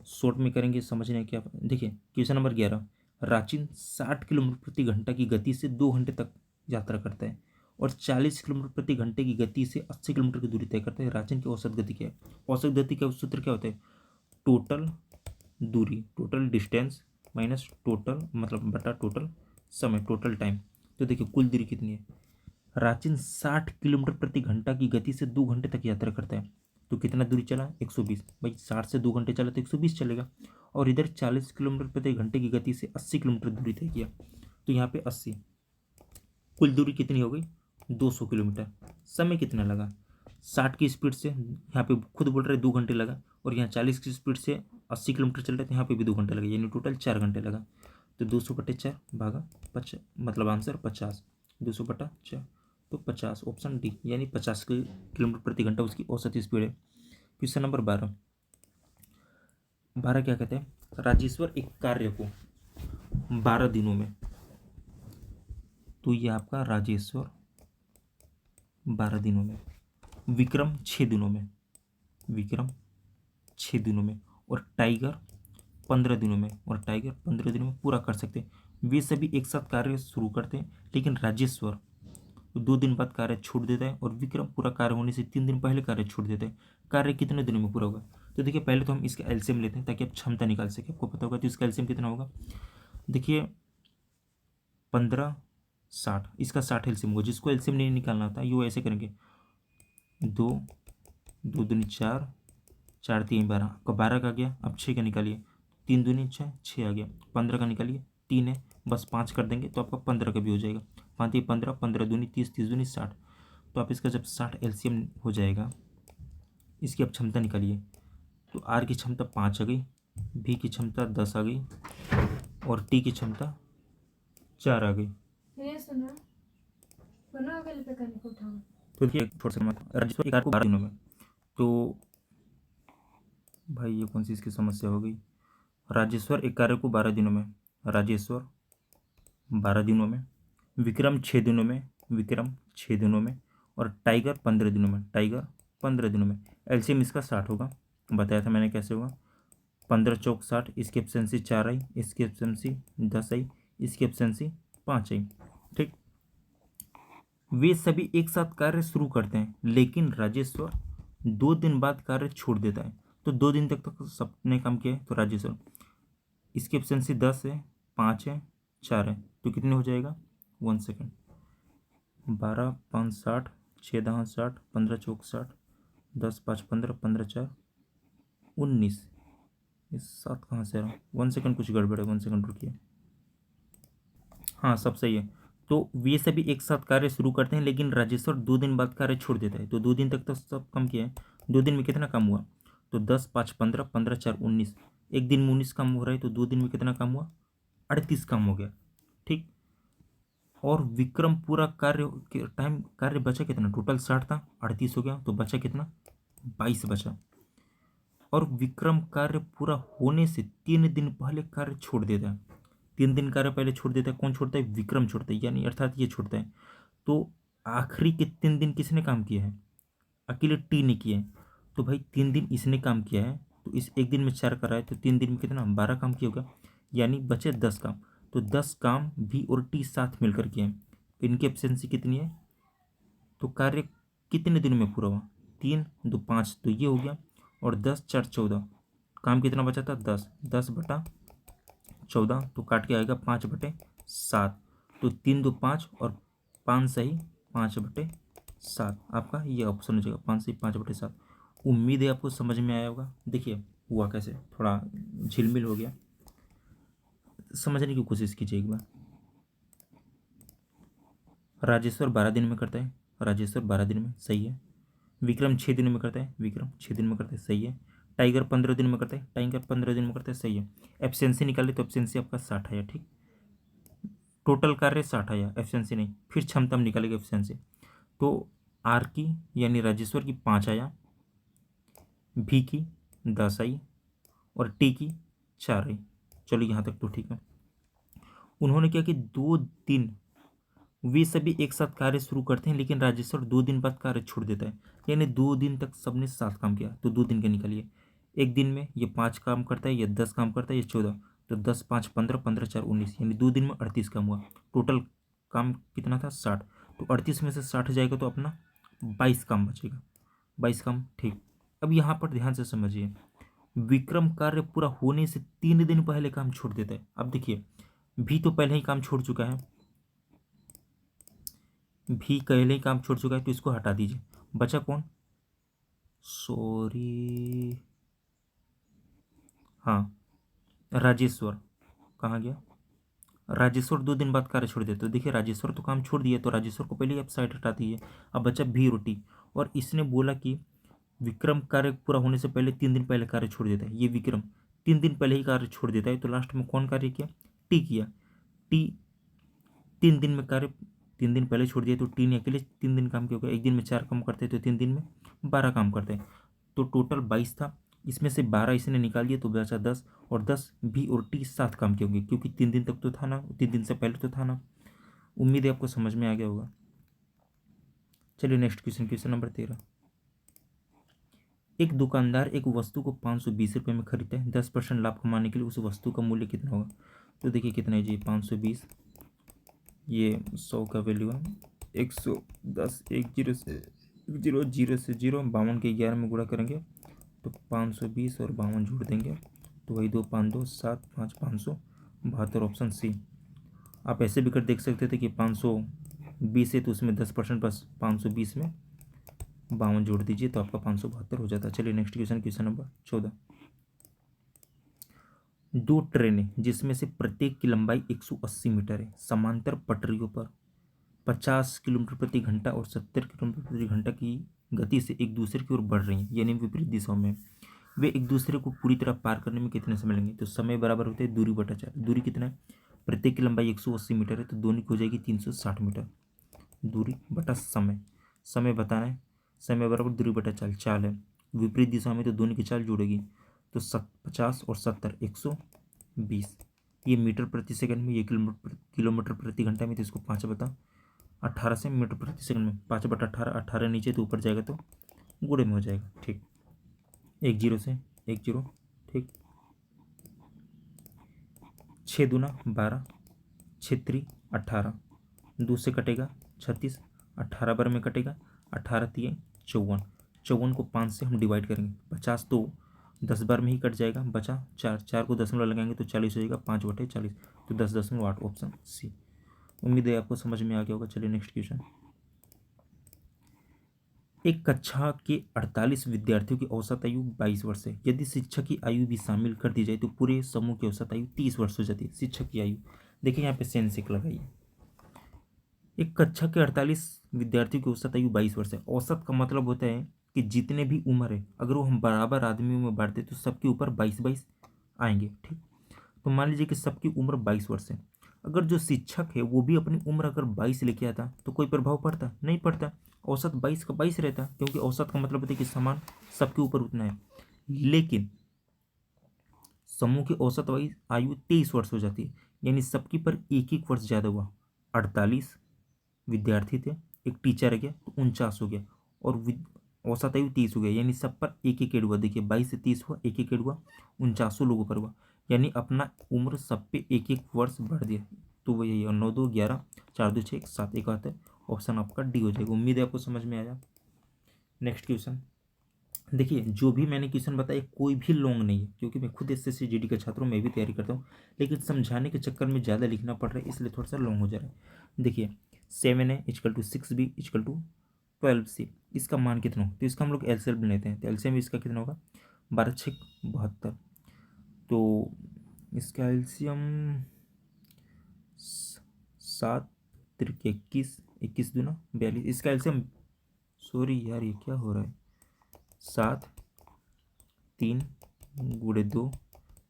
शॉर्ट में करेंगे, समझने क्या। देखिए क्वेश्चन नंबर 11, राचिन 60 किलोमीटर प्रति घंटा की गति से 2 घंटे तक यात्रा करता है और 40 किलोमीटर प्रति घंटे की गति से 80 किलोमीटर की दूरी तय करता है। राचिन की औसत गति क्या है? औसत गति का सूत्र क्या होता है? टोटल दूरी, टोटल डिस्टेंस माइनस टोटल मतलब बटा टोटल समय, टोटल टाइम। तो देखिए कुल दूरी कितनी है? राचिन 60 किलोमीटर प्रति घंटा की गति से 2 घंटे तक यात्रा करता है। तो कितना दूरी चला? 120। भाई 60 से 2 घंटे चला तो 120 चलेगा। और इधर 40 किलोमीटर प्रति घंटे की गति से 80 किलोमीटर दूरी तय किया, तो यहाँ पे 80, कुल दूरी कितनी हो गई? 200 किलोमीटर। समय कितना लगा? 60 की स्पीड से यहाँ पे खुद बोल रहे 2 घंटे लगा, और यहाँ 40 की स्पीड से 80 किलोमीटर चल रहे थे, यहाँ पे भी 2 घंटे लगे, यानी टोटल 4 घंटे लगा। तो 200/4 भागा 50, मतलब आंसर 50। 200/4 तो 50, ऑप्शन डी, यानी 50 किलोमीटर प्रति घंटा उसकी औसत स्पीड है। क्वेश्चन नंबर 12, 12 क्या कहते हैं? राजेश्वर एक कार्य को 12 दिनों में, तो ये आपका राजेश्वर 12 दिनों में, विक्रम 6 दिनों में, विक्रम 6 दिनों में, और टाइगर 15 दिनों में, और टाइगर 15 दिनों में पूरा कर सकते हैं। वे सभी एक साथ कार्य शुरू करते हैं, लेकिन राजेश्वर 2 दिन बाद कार्य छोड़ देता है और विक्रम पूरा कार्य होने से 3 दिन पहले कार्य छोड़ देता है। कार्य कितने दिनों में पूरा होगा? तो देखिए पहले तो हम इसका एलसीएम लेते हैं ताकि आप क्षमता निकाल सके, आपको पता होगा। तो इसका एलसीएम कितना होगा? देखिए 15 60, इसका 60 एलसीएम होगा। जिसको एलसीएम नहीं निकालना होता ये ऐसे करेंगे, 2 2 दूनी 4, 4 3 12, आपका 12 का गया। अब 6 का निकालिए, 3 दूनी 6, 6 आ गया। 15 का निकालिए, 3 है, बस 5 कर देंगे तो आपका 15 का भी हो जाएगा। 5 3 15, 15 दूनी 30, 30 दूनी 60। तो आप इसका जब 60 एलसीएम हो जाएगा, इसकी अब क्षमता निकालिए। तो आर की क्षमता 5 आ गई, भी की क्षमता 10 आ गई, और टी की क्षमता 4 आ गई। तो देखिए थोड़ा सा राजेश्वर एक को 12 दिनों में, तो भाई ये कौन सी इसकी समस्या हो गई? राजेश्वर एक कार्य को 12 दिनों में, राजेश्वर 12 दिनों में, विक्रम 6 दिनों में, विक्रम 6 दिनों में, और टाइगर 15 दिनों में, टाइगर 15 दिनों में। एलसीएम इसका 60 होगा, बताया था मैंने कैसे होगा। 15 चौक 60, इसकी एफिशिएंसी 4 आई, इसकी एफिशिएंसी 10 आई, इसकी एफिशिएंसी 5 आई। ठीक, वे सभी एक साथ कार्य शुरू करते हैं, लेकिन राजेश्वर 2 दिन बाद कार्य छोड़ देता है। तो 2 दिन तक तो सबने काम किया है, तो राजेश्वर इसकी एफिशिएंसी 10 है, 5 है, 4 है, तो कितने हो जाएगा? 1 सेकेंड, 12 5 60, 6 10 60, 15 चौक 60, 10 5 15, 15 4 19, इस 7 कहाँ से रहा? 1 सेकेंड, कुछ गड़बड़ है, 1 सेकेंड रुकिए। हाँ सब सही है। तो वे सभी एक साथ कार्य शुरू करते हैं, लेकिन राजेश्वर 2 दिन बाद कार्य छोड़ देता है। तो 2 दिन तक तो सब काम किया है, 2 दिन में कितना काम हुआ? तो 10 5 15, 15 4 19, एक दिन में 19 काम हो रहा है, तो 2 दिन में कितना काम हुआ? 38 काम हो गया। ठीक, और विक्रम पूरा कार्य के टाइम कार्य बचा कितना? टोटल 60 था, 38 हो गया, तो बचा कितना? 22 बचा। और विक्रम कार्य पूरा होने से 3 दिन पहले कार्य छोड़ देता है। 3 दिन कार्य पहले छोड़ देता है, कौन छोड़ता है? विक्रम छोड़ता है, यानी अर्थात ये छोड़ता है। तो आखिरी के 3 दिन किसने काम किया है? अकेले टी ने किया है। तो भाई 3 दिन इसने काम किया है, तो इस एक दिन में 4 करा है, तो 3 दिन में कितना? 12 काम किया होगा, यानी बचे 10 काम। तो 10 काम भी और टी साथ मिलकर किए हैं। इनकी एफिशिएंसी कितनी है? तो कार्य कितने दिनों में पूरा हुआ? 3 2 5, तो ये हो गया, और 10 4 14, काम कितना बचा था? 10, 10/14, तो काट के आएगा 5/7। तो 3 2 5 और 5 सही 5/7, आपका ये ऑप्शन हो जाएगा, 5 सही 5/7। उम्मीद है आपको समझ में आया होगा। देखिए हुआ कैसे, थोड़ा झिलमिल हो गया, समझने की कोशिश कीजिए एक बार। राजेश्वर 12 दिन में करता है, राजेश्वर 12 दिन में, सही है। विक्रम 6 दिनों में करता है, विक्रम 6 दिन में करता है, सही है। टाइगर 15 दिन में करता है, टाइगर 15 दिन में करता है, सही है। एफिशिएंसी निकाले तो एफिशिएंसी आपका 60 आया। ठीक, टोटल कार्य 60 आया, एफिशिएंसी नहीं। फिर क्षमता हम निकालेंगे एफिशिएंसी, तो आर की यानी राजेश्वर की 5 आया, भी की 10 आई, और टी की 4 आई। चलो यहाँ तक तो ठीक है। उन्होंने क्या कि 2 दिन वे सभी एक साथ कार्य शुरू करते हैं, लेकिन राजेश्वर 2 दिन बाद कार्य छोड़ देता है। यानी 2 दिन तक सबने साथ काम किया, तो 2 दिन के निकालिए। एक दिन में ये 5 काम करता है, ये 10 काम करता है, ये 14, तो 10 5 15, 15 4 19, यानी 2 दिन में 38 काम हुआ। टोटल काम कितना था? 60। तो 38 में से 60 जाएगा तो अपना 22 काम बचेगा। 22 काम, ठीक। अब यहाँ पर ध्यान से समझिए, विक्रम कार्य पूरा होने से 3 दिन पहले काम छोड़ देता है। अब देखिए, भी तो पहले ही काम छोड़ चुका है, भी पहले ही काम छोड़ चुका है, तो इसको हटा दीजिए। बचा कौन? सॉरी, हाँ, राजेश्वर। कहाँ गया? राजेश्वर 2 दिन बाद कार्य छोड़ देते, तो देखिए राजेश्वर तो काम छोड़ दिया, तो राजेश्वर को पहले ही आप साइड हटा दीजिए। अब बचा भी रोटी, और इसने बोला कि विक्रम कार्य पूरा होने से पहले 3 दिन पहले कार्य छोड़ देता है। ये विक्रम 3 दिन पहले ही कार्य छोड़ देता है, तो लास्ट में कौन कार्य किया? टी किया। टी 3 दिन में कार्य 3 दिन पहले छोड़ दिया, तो टी ने अकेले 3 दिन काम किया होगा। एक दिन में 4 काम करते हैं, तो 3 दिन में 12 काम करते हैं, तो टोटल 22 था। इसमें से 12 इसने निकाल दिया, तो बचा 10, और 10 भी और टी साथ काम किए होंगे, क्योंकि 3 दिन तक तो था ना, 3 दिन से पहले तो था ना। उम्मीद है आपको समझ में आ गया होगा। चलिए नेक्स्ट क्वेश्चन, क्वेश्चन नंबर 13। एक दुकानदार एक वस्तु को 520 रुपये में खरीदता है। 10% लाभ कमाने के लिए उस वस्तु का मूल्य कितना होगा? तो देखिए कितना है जी, 520, ये 100 का वैल्यू है, 110, 10 से 0 से 0, 52 के 11 में गुणा करेंगे तो 520 और 52 जोड़ देंगे, तो वही 2 5 2 7 5 572, ऑप्शन सी। आप ऐसे भी कर देख सकते थे कि 520 है तो उसमें 10% बस 520 में 52 जोड़ दीजिए, तो आपका 572 हो जाता है। चलिए नेक्स्ट क्वेश्चन, क्वेश्चन नंबर 14। 2 ट्रेनें जिसमें से प्रत्येक की लंबाई 180 मीटर है, समांतर पटरियों पर 50 किलोमीटर प्रति घंटा और 70 किलोमीटर प्रति घंटा की गति से एक दूसरे की ओर बढ़ रही हैं, यानी विपरीत दिशाओं में। वे एक दूसरे को पूरी तरह पार करने में कितने समय लेंगे? तो समय बराबर होते हैं दूरी बटा 4। दूरी कितना है? प्रत्येक की लंबाई 180 मीटर है, तो दोनों की हो जाएगी 360 मीटर। दूरी बटा समय, समय बताना है, समय बराबर दूरी बटा चाल। चाल है विपरीत दिशा में, तो दोनों की चाल जुड़ेगी, तो 50 और 70, 120। ये मीटर प्रति सेकंड में, ये किलोमीटर प्रति घंटा में, तो इसको 5 बटा 18 से मीटर प्रति सेकंड में, 5 बटा 18, 18 नीचे तो ऊपर जाएगा, तो गुणे में हो जाएगा, ठीक। 1 0 से 1 0, ठीक। 6 दूना 12, 6 3 18, 2 से कटेगा 36, 18 बार में कटेगा, 18 3 54, 54 को 5 से हम डिवाइड करेंगे, 50 तो 10 बार में ही कट जाएगा, बचा 4, 4 को दशमलव लगाएंगे तो 40 हो जाएगा, 5/40, तो 10.8, ऑप्शन सी। उम्मीद है आपको समझ में आ गया होगा। चलिए नेक्स्ट क्वेश्चन। एक कक्षा के 48 विद्यार्थियों की औसत आयु 22 वर्ष है। यदि शिक्षक की आयु भी शामिल कर दी जाए तो पूरे समूह की औसत आयु 30 वर्ष हो जाती है। शिक्षक की आयु देखिए, यहाँ पे सेंसेक लगाइए। एक कक्षा के 48 विद्यार्थियों की औसत आयु 22 वर्ष है। औसत का मतलब होता है कि जितने भी उम्र है, अगर वो हम बराबर आदमियों में बांटते तो सबके ऊपर 22-22 आएंगे, ठीक। तो मान लीजिए कि सबकी उम्र 22 वर्ष है। अगर जो शिक्षक है वो भी अपनी उम्र अगर 22 लेके आता तो कोई प्रभाव पड़ता? नहीं पड़ता। औसत 22 का 22 रहता, क्योंकि औसत का मतलब होता है कि समान सबके ऊपर उतना है। लेकिन समूह की औसत आयु 23 वर्ष हो जाती है, यानी सबकी पर एक एक वर्ष ज़्यादा हुआ। 48 विद्यार्थी थे, एक टीचर है गया, तो 49 हो गया, और औसत आयु 30 हो गया, यानी सब पर एक एक एड हुआ। देखिए 22 से 30 हुआ, एक एक एड हुआ, 49 लोगों पर हुआ, यानी अपना उम्र सब पे एक एक वर्ष बढ़ दिया। तो वो यही, और 9 2 11, 4 2 6 7, एक आता है, ऑप्शन आपका डी हो जाएगा। उम्मीद है आपको समझ में आया। नेक्स्ट क्वेश्चन देखिए, जो भी मैंने क्वेश्चन बताया कोई भी लॉन्ग नहीं है, क्योंकि मैं खुद एसएससी जीडी का छात्र हूँ, मैं भी तैयारी करता हूँ, लेकिन समझाने के चक्कर में ज़्यादा लिखना पड़ रहा है, इसलिए थोड़ा सा लॉन्ग हो जा रहा है। देखिए 7 है equal to 6b equal to 12c, इसका मान कितना हो? तो इसका हम लोग एलसीएम लेते हैं, तो एलसीएम इसका कितना होगा? 12 6 72, तो इसका एलसीएम 7 3 21, 21 दूना 42, इसका एलसीएम, सॉरी यार ये क्या हो रहा है, 7 3 गुड़े 2,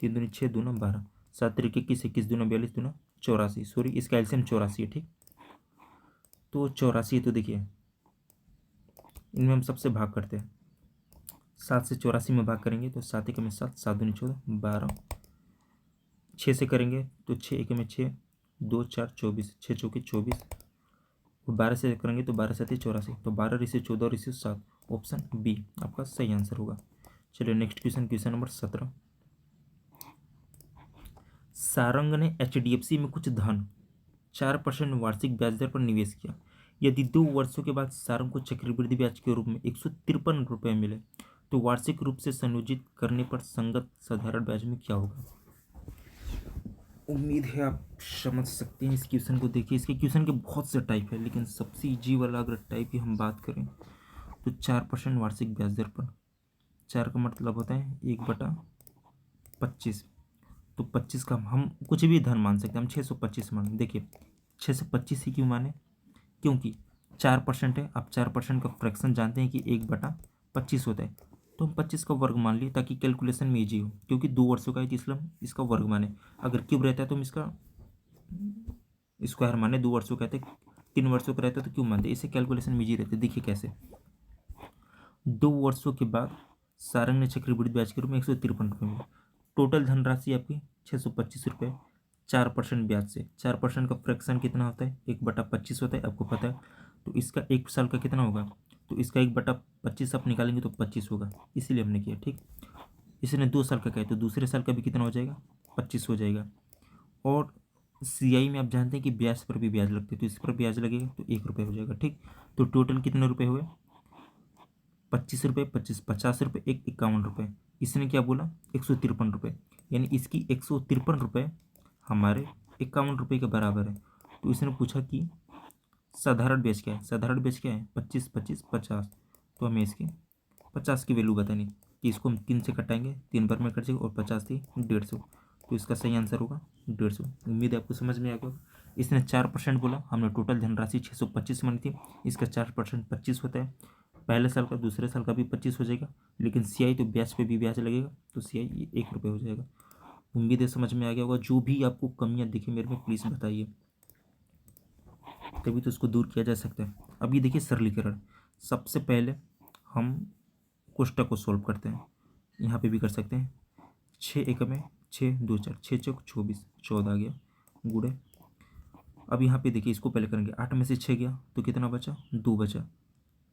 3 दूनी 6 दूना 12, 7 3 21, 21 दूना 42 दूना 84, सॉरी इसका एलसीएम 84 है, ठीक। तो 84, तो देखिए इनमें हम सबसे भाग करते हैं, 7 से 84 में भाग करेंगे तो 7 एक में 7, 7 दूनी 14 12, 6 से करेंगे तो 6 एक में 6, 2 4 24, 6 चौके 24, और 12 से करेंगे तो 12 7 84, तो 12 रिसे 14 और रिसे 7, ऑप्शन बी आपका सही आंसर होगा। चलिए next question, question number 17। Sarang ने HDFC में कुछ धन 4% वार्षिक ब्याज दर पर निवेश किया। यदि 2 वर्षों के बाद सारंग को चक्रवृद्धि ब्याज के रूप में 153 रुपये मिले तो वार्षिक रूप से संयोजित करने पर संगत साधारण ब्याज में क्या होगा। उम्मीद है आप समझ सकते हैं इस क्वेश्चन को। देखिए इसके क्वेश्चन के बहुत से टाइप है, लेकिन सबसे इजी वाला अगर टाइप की हम बात करें तो 4% वार्षिक ब्याज दर पर, 4 का मतलब होता है 1/25, तो 25 का हम कुछ भी धन मान सकते हैं, हम 625 मान। देखिए 625 ही क्यों माने, क्योंकि 4% है। आप 4% का फ्रैक्शन जानते हैं कि 1/25 होता है, तो हम 25 का वर्ग मान लिए ताकि कैलकुलेशन में ईजी हो, क्योंकि 2 वर्षों का है तो इसलिए हम इसका वर्ग माने। अगर क्यूब रहता है तो हम इसका स्क्वायर माने, 2 वर्षों का रहता है, 3 वर्षों का रहता है तो क्यूब मानते, इससे कैलकुलेशन में ईजी रहते। देखिए कैसे, 2 वर्षों के बाद सारंग ने चक्रवृद्धि ब्याज के रूप में 153 रुपये मिले, टोटल धनराशि आपकी 625 रुपये, 4% ब्याज से। 4% का फ्रैक्शन कितना होता है, 1/25 होता है, आपको पता है। तो इसका 1 साल का कितना होगा, तो इसका 1/25 आप निकालेंगे तो 25 होगा, इसीलिए हमने किया। ठीक, इसने 2 साल का किया तो दूसरे साल का भी कितना हो जाएगा, 25 हो जाएगा। और CI में आप जानते हैं कि ब्याज पर भी ब्याज लगते हैं, तो इस पर ब्याज लगेगा तो 1 रुपये हो जाएगा। ठीक, तो टोटल कितने रुपये हुए, 25 रुपये, 25, 50 रुपये, 51 रुपये। इसने क्या बोला, 153 रुपये, यानी इसकी 153 रुपये हमारे 51 रुपये के बराबर है। तो इसने पूछा कि साधारण ब्याज क्या है, साधारण ब्याज क्या है, 25 25 50, तो हमें इसकी 50 की वैल्यू बतानी कि इसको हम 3 से कटाएंगे, 3 बार में कट जाएगा, और 50 थी 150, तो इसका सही आंसर होगा 150। उम्मीद है आपको समझ में आ गया। इसने 4% बोला, हमने टोटल धनराशि 625 मानी थी, इसका 4% 25 होता है। पहले साल का दूसरे साल का भी 25 हो जाएगा, लेकिन CI तो ब्याज पे भी ब्याज लगेगा, तो CI 1 रुपये हो जाएगा। उम्मीद है समझ में आ गया होगा। जो भी आपको कमियां दिखे मेरे में प्लीज़ बताइए, तभी तो उसको दूर किया जा सकता है। अब ये देखिए सरलीकरण, सबसे पहले हम कोष्टक को सोल्व करते हैं, यहाँ पे भी कर सकते हैं। 6 एक में 6 2 4, 6 चौक 24, 14 आ गया, गुड़े। अब यहाँ पे देखिए इसको पहले करेंगे, 8 में से 6 गया तो कितना बचा, 2 बचा,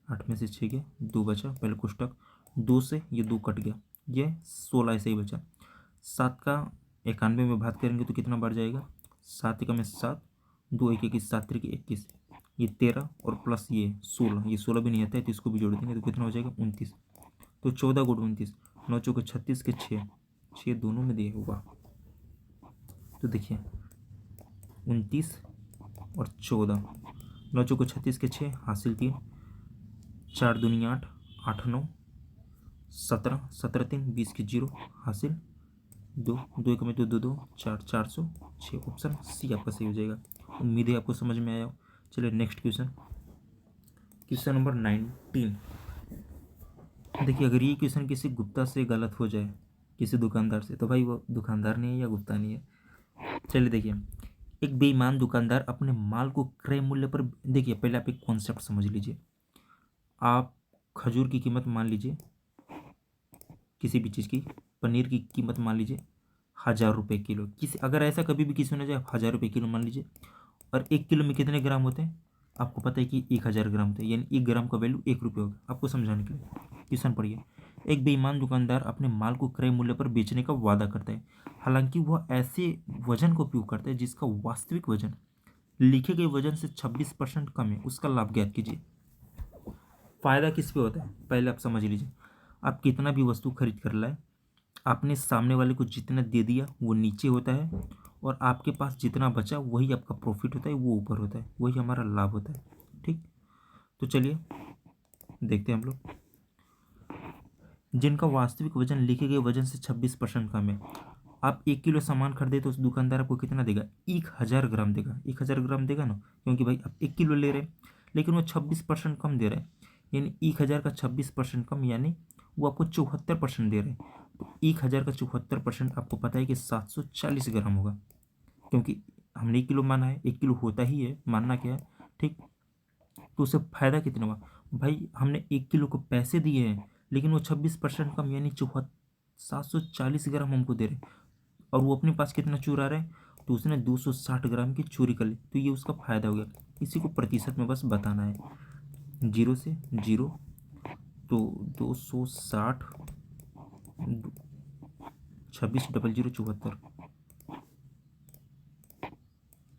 8 में से 6 गया 2 बचा, पहले कोष्टक, 2 से ये 2 कट गया, ये 16 ऐसे ही बचा। 7 का 91 में बात करेंगे तो कितना बढ़ जाएगा, 7 एक में 7, 2 1 21, 7 3 21, ये 13 और प्लस ये 16, ये 16 भी नहीं आता है तो इसको भी जोड़ देंगे तो कितना हो जाएगा 29, तो 14 गुण 29, 9 चौके 36 के 6, 6 दोनों में दिए होगा। तो देखिए 29 और 14, 9 चौके 36 के 6 हासिल 3, 4 दूनी 8, 8 9 17, 17 3 20 के 0 हासिल 2, 2 एक में 2 2 2 4, 406, ऑप्शन सी आपका सही हो जाएगा। उम्मीद है आपको समझ में आया हो। चलिए नेक्स्ट क्वेश्चन, क्वेश्चन नंबर 19। देखिए अगर ये क्वेश्चन किसी गुप्ता से गलत हो जाए, किसी दुकानदार से, तो भाई वो दुकानदार नहीं है या गुप्ता नहीं है। चलिए देखिए, एक बेईमान दुकानदार अपने माल को क्रय मूल्य पर, देखिए पहले आप एक कॉन्सेप्ट समझ लीजिए। आप खजूर की कीमत मान लीजिए, किसी भी चीज़ की, पनीर की कीमत मान लीजिए 1000 रुपये किलो, किसी अगर ऐसा कभी भी किसी ने जाए 1000 रुपये किलो मान लीजिए, और 1 किलो में कितने ग्राम होते हैं, आपको पता है कि 1000 ग्राम होते हैं, यानी 1 ग्राम का वैल्यू 1 रुपये होगा। आपको समझाने के लिए क्वेश्चन पढ़िए। एक बेईमान दुकानदार अपने माल को क्रय मूल्य पर बेचने का वादा करता है, हालांकि वह ऐसे वजन का उपयोग करता है जिसका वास्तविक वजन लिखे गए वजन से 26% कम है, उसका लाभ ज्ञात कीजिए। फायदा किस पे होता है, पहले आप समझ लीजिए। आप कितना भी वस्तु खरीद कर लाए, आपने सामने वाले को जितना दे दिया वो नीचे होता है, और आपके पास जितना बचा वही आपका प्रॉफिट होता है, वो ऊपर होता है, वही हमारा लाभ होता है। ठीक, तो चलिए देखते हैं हम लोग। जिनका वास्तविक वजन लिखे गए वजन से 26% कम है, आप 1 किलो सामान खरीदे तो उस दुकानदार आपको कितना देगा, 1000 ग्राम देगा, 1000 ग्राम देगा ना, क्योंकि भाई आप 1 किलो ले रहे हैं, लेकिन वो 26% कम दे रहे हैं, यानी 1000 का 26% कम, यानी वो आपको 74% दे रहे हैं। तो 1000 का 74% आपको पता है कि 740 ग्राम होगा, क्योंकि हमने 1 किलो माना है, 1 किलो होता ही है, मानना क्या है। ठीक, तो उससे फायदा कितना हुआ, भाई हमने 1 किलो को पैसे दिए हैं, लेकिन वो 26% कम, यानी 740 ग्राम हमको दे रहे हैं, और वो अपने पास कितना चुरा रहे हैं, तो उसने 260 ग्राम की चोरी कर ली, तो ये उसका फायदा हो गया। इसी को प्रतिशत में बस बताना है, 0 से 0, तो 260 26 00 74,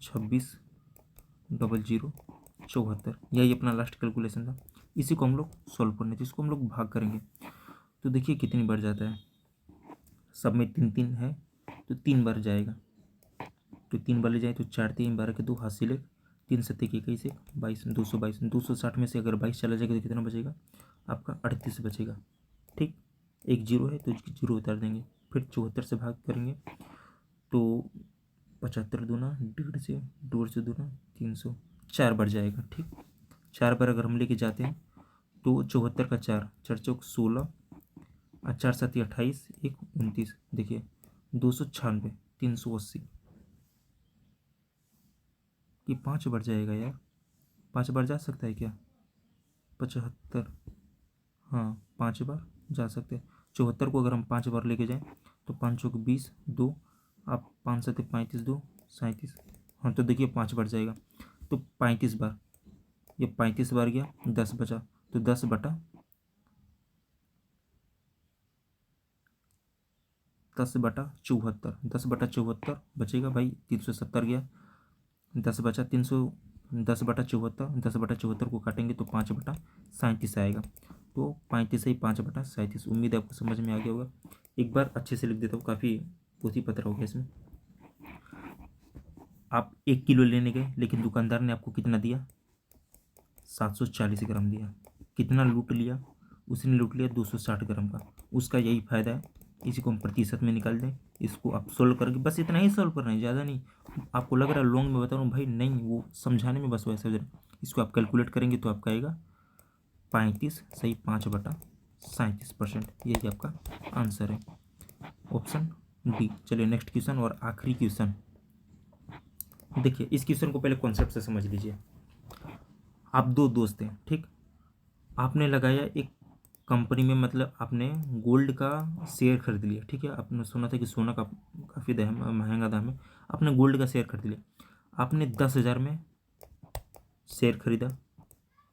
26 00 74, यही अपना लास्ट कैलकुलेशन था। इसी को हम लोग सॉल्व करने थे, इसको हम लोग भाग करेंगे। तो देखिए कितनी बार जाता है, सब में 3 3 है तो 3 बार जाएगा, तो 3 बार ले जाए तो 4 3 12 के 2 हासिल 1, 3 7 21 1 22 222, 260 में से अगर 22 चला जाएगा तो कितना बचेगा आपका 38 बचेगा। ठीक, एक जीरो है तो 0 उतार देंगे, फिर 74 से भाग करेंगे तो 75 दूना 1.5 से दूना 300, 4 बार जाएगा। ठीक, 4 बार अगर हम लेके जाते हैं तो 74 का 4 4 चौक 16 और 4 7 28 1 29, देखिए 296 380, ये 5 बार जाएगा यार, 5 बार जा सकता है क्या, 75, हाँ 5 बार जा सकते हैं। 74 को अगर हम 5 बार लेके जाएं तो 5 चौक 20 2, आप 5 7 35 2 37, हाँ तो देखिए 5 बार जाएगा, तो 35 बार, ये 35 बार गया, 10 बचा, तो 10 बटा 74, 10 बटा 74 बचेगा भाई, 370 गया, 10 बचा 300, 10 बटा 74, 10 बटा 74 को काटेंगे तो 5 बटा 37 आएगा, तो 35 ही 5 बटा 37। उम्मीद है आपको समझ में आ गया होगा। एक बार अच्छे से लिख देता हूँ, काफ़ी पोथी पत्र हो गया इसमें। आप 1 किलो लेने गए, लेकिन दुकानदार ने आपको कितना दिया, 740 ग्राम दिया। कितना लूट लिया उसने, लूट लिया 260 ग्राम का। उसका यही फायदा है, इसी को हम प्रतिशत में निकाल दें। इसको आप सोल्व करके बस इतना ही सोल्व करना है, ज़्यादा नहीं। आपको लग रहा है लॉन्ग में बता रहा हूँ भाई, नहीं, वो समझाने में बस वैसे हो जाए। इसको आप कैलकुलेट करेंगे तो आपका आएगा 35 सही 5 बटा 37%, यही आपका आंसर है, ऑप्शन डी। चलिए नेक्स्ट क्वेश्चन और आखिरी क्वेश्चन देखिए। इस क्वेश्चन को पहले कॉन्सेप्ट से समझ लीजिए। आप दो दोस्त हैं, ठीक, आपने लगाया एक कंपनी में, मतलब आपने गोल्ड का शेयर खरीद लिया। ठीक है, आपने सुना था कि सोना का काफ़ी महंगा दाम है, आपने गोल्ड का शेयर खरीद लिया। आपने 10,000 में शेयर खरीदा।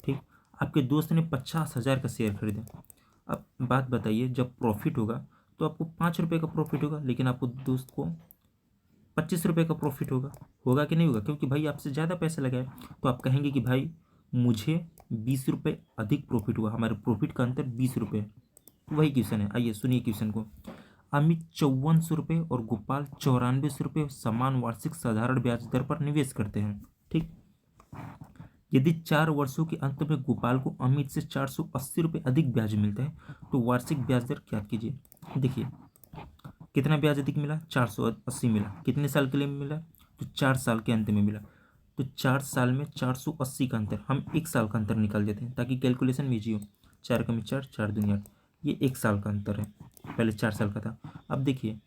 ठीक, आपके दोस्त ने 50,000 का शेयर खरीदा। अब बात बताइए, जब प्रॉफिट होगा तो आपको 5 रुपये का प्रॉफिट होगा, लेकिन आपको दोस्त को 25 रुपये का प्रॉफिट होगा। होगा कि नहीं होगा, क्योंकि भाई आपसे ज़्यादा पैसे लगाए। तो आप कहेंगे कि भाई मुझे 20 रुपये अधिक प्रॉफिट हुआ, हमारे प्रॉफिट का अंतर 20 रुपये है। तो वही क्वेश्चन है, आइए सुनिए क्वेश्चन को। अमित 5400 रुपये और गोपाल 9400 रुपये समान वार्षिक साधारण ब्याज दर पर निवेश करते हैं। ठीक, यदि 4 वर्षों के अंत में गोपाल को अमित से 480 रुपये अधिक ब्याज मिलता है तो वार्षिक ब्याज दर क्या कीजिए। देखिए कितना ब्याज अधिक मिला, 480 मिला। कितने साल के लिए मिला, तो 4 साल के अंत में मिला। तो 4 साल में 480 का अंतर, हम 1 साल का अंतर निकाल देते हैं ताकि कैलकुलेशन में ईजी हो। 4 कमी 4, 4 दूनी 8, ये 1 साल का अंतर है, पहले 4 साल का था। अब देखिए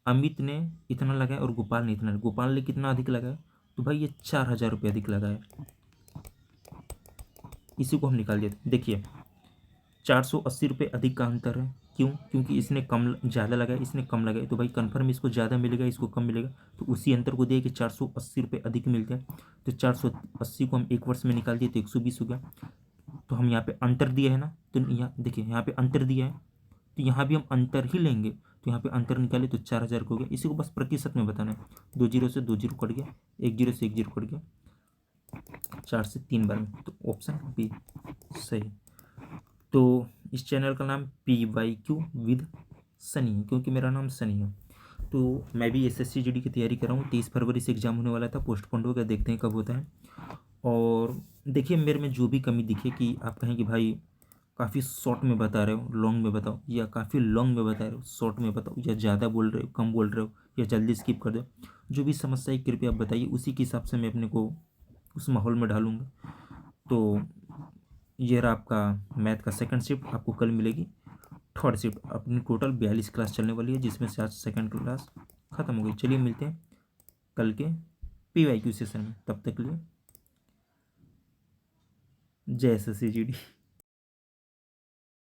अमित ने इतना लगाया और गोपाल ने इतना, गोपाल ने कितना अधिक लगाया, तो भाई ये 4,000 रुपये अधिक लगाया। इसी को हम निकाल देते हैं। देखिए 480 रुपये अधिक का अंतर है, क्यों, क्योंकि इसने कम ज़्यादा लगाया, इसने कम लगाया, तो भाई कन्फर्म इसको ज़्यादा मिलेगा, इसको कम मिलेगा। तो उसी अंतर को दिया कि 480 रुपये अधिक मिलते हैं, तो 480 को हम 1 वर्ष में निकाल दिए तो 120 हो गया। तो हम यहाँ पे अंतर दिया है ना, तो यहाँ देखिए यहाँ पे अंतर दिया है, तो यहाँ भी हम अंतर ही लेंगे। तो यहाँ पे अंतर निकाले तो 4,000 हो गया। इसी को बस प्रतिशत में बताना है। 2 जीरो से 2 जीरो कट गया, 1 जीरो से 1 जीरो कट गया, 4 से 3 बार में, तो ऑप्शन बी सही। तो इस चैनल का नाम PYQ विद सनी है, क्योंकि मेरा नाम सनी है। तो मैं भी SSC GD की तैयारी कर रहा हूँ। 23 फरवरी से एग्ज़ाम होने वाला था, पोस्टपोन्ड हो गया, देखते हैं कब होता है। और देखिए मेरे में जो भी कमी दिखे कि आप कहें कि भाई काफ़ी शॉर्ट में बता रहे हो, लॉन्ग में बताओ, या काफ़ी लॉन्ग में बता रहे हो, शॉर्ट में बताओ, या ज़्यादा बोल रहे हो, कम बोल रहे हो, या जल्दी स्किप कर दो, जो भी समस्या है कृपया आप बताइए, उसी के हिसाब से मैं अपने को उस माहौल में डालूँगा। तो ये रहा आपका मैथ का सेकंड शिफ्ट, आपको कल मिलेगी थर्ड शिफ्ट। अपनी टोटल 42 क्लास चलने वाली है, जिसमें से आज सेकंड क्लास ख़त्म हो गई। चलिए मिलते हैं कल के PYQ सेशन में, तब तक के लिए जय SSC GD।